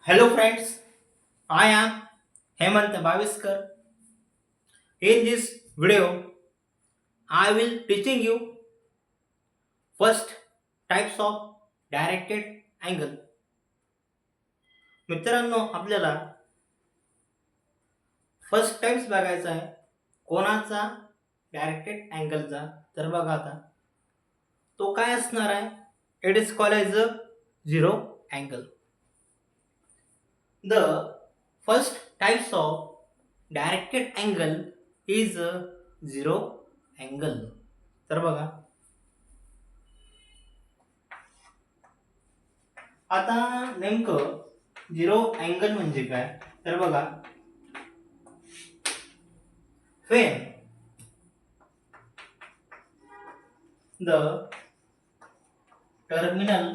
Hello friends, I am Hemant Bhaviskar. In this video, I will teaching you first types of directed angle. मित्रांनो आपल्याला first types बघायचा आहे कोणाचा directed अँगलचा. तर बघा आता तो काय असणार आहे. It is called as a zero angle. The first types of directed angle is a zero angle. तर बघा आता नेमकं झिरो अँगल म्हणजे काय. तर बघा when the terminal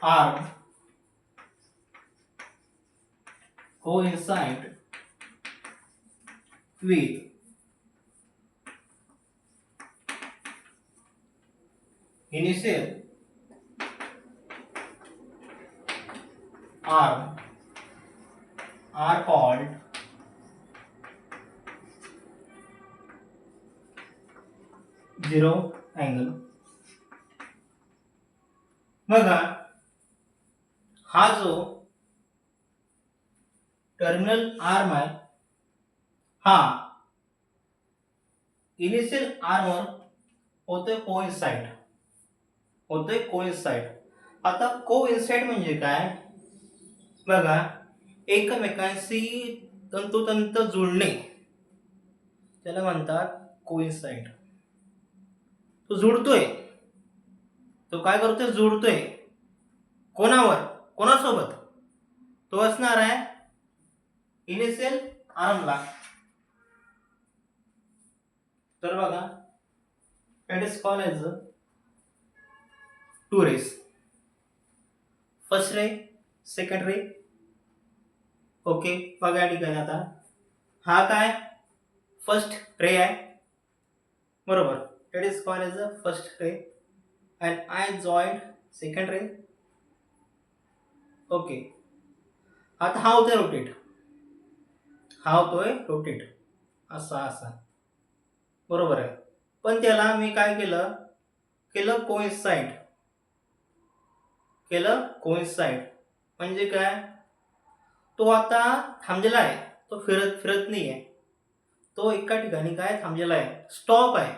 arm coincide with initial arm are called zero angle. बघा हा जो टर्मिनल आर्म आहे हा इनिशियल आर्मवर होतोय कोइन्साइड. आता कोइन्साइड म्हणजे काय बघा एकमेकांशी तंतोतंत जुळणे त्याला म्हणतात कोइन्साइड. तो जुळतोय, तो काय करतोय जुळतोय कोणासोबत. तो असणार आहे इनिशियल आर्मला. तर बघा it is called as two rays. First ray second ray. Okay बघा या ठिकाणी आता हा काय फर्स्ट रे आहे बरोबर. It is called as a first ray and I joint second ray. Okay आता हा होतोय रोटेट असा असा बरोबर आहे. पण त्याला मी काय केलं कोइन्साइड म्हणजे काय तो आता थांबलेला आहे, तो फिरत नाही आहे. तो एका ठिकाणी काय थांबलेला आहे, स्टॉप आहे.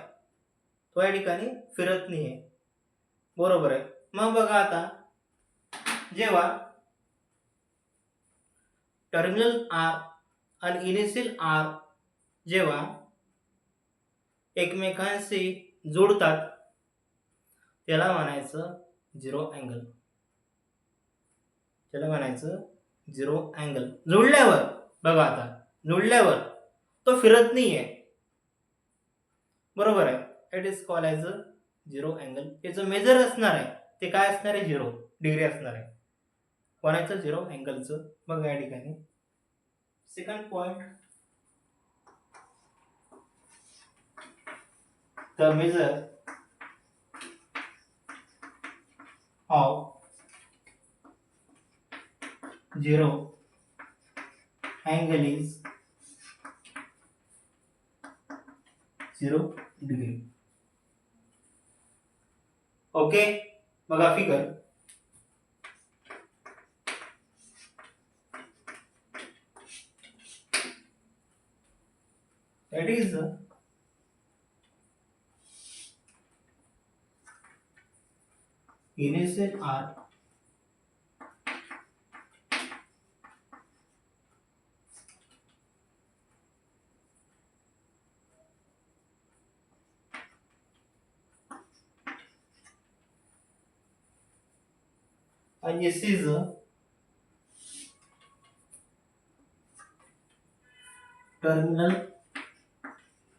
तो या ठिकाणी फिरत नाही आहे बरोबर आहे. मग बघा आता जेव्हा टर्मिनल आर आणि इनिशियल आर जेव्हा एकमेकांशी जोडतात त्याला म्हणायचं झिरो अँगल. जोडल्यावर बघा आता जोडल्यावर तो फिरत नाहीये बरोबर आहे. It is called as a zero angle. याचं मेजर असणार आहे ते काय असणार आहे 0 डिग्री असणार आहे कोणाचं झिरो अँगलचं. बघा या ठिकाणी second point the measure of zero angle is 0 degree. Okay बघा figure that is initial arc and this is terminal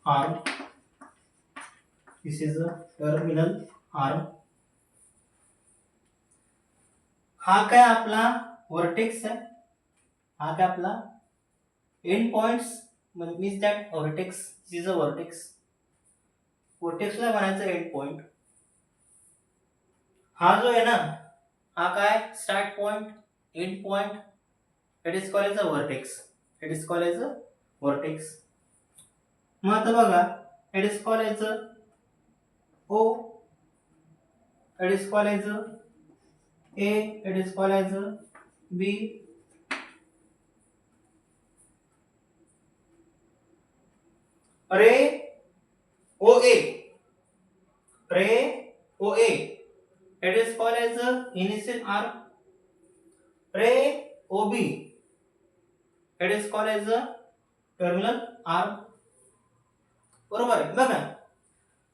arm. This is a terminal arm. हा काय आपला वर्टेक्स आहे. हा काय आपला end points means that vertex is a वर्टेक्सला म्हणायचं एंड पॉइंट. हा जो आहे ना हा काय start point, end point, it is called as a vertex. It is called as a vertex. मग आता बघा, it is called as a O, it is called as a A, it is called as a B, ray O A, ray O A, it is called as the initial arc. ray OB, it is called as the terminal arc. बरोबर आहे. बघा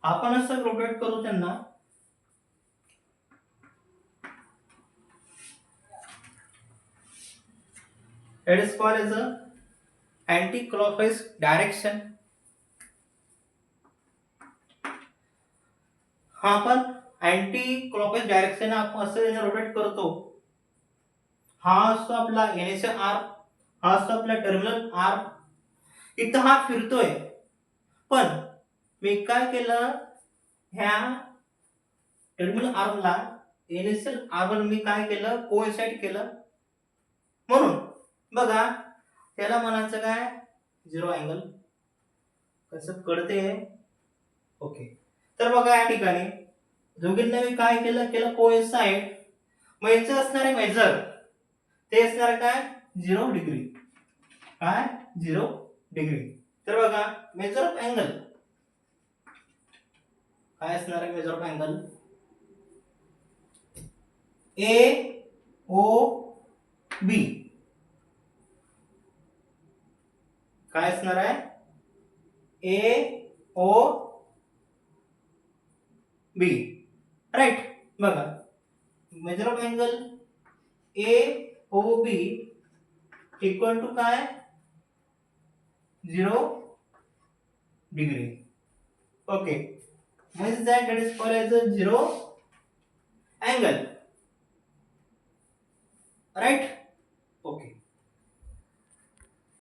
आपण असं rotate करू त्यांना, it is called as a anti clockwise direction. हा आपण anti clockwise direction आपण असं त्यांना रोटेट करतो. हा असतो आपला इनिशियल आर्क, हा असतो आपला टर्मिनल आर्क. इथं हा फिरतोय, पण मी काय केलं, ह्या टर्मिनल आर्मला इनिशियल आर्मला मी काय केलं, कोइन्साइड केलं. म्हणून बघा त्याला म्हणायचं काय, झिरो अँगल. कसं कळते? ओके. तर बघा या ठिकाणी दोघींना मी काय केलं कोइन्साइड. मग याचं असणार आहे मेजर, ते असणार काय 0 डिग्री. काय 0 डिग्री. तर बघा मेजर ऑफ अँगल काय असणार आहे, measure of angle A O B काय असणार आहे, ए ओ बी. राईट. बघा measure of angle A O B equal to काय 0 degree. Okay. means that it is called as a zero angle. Right?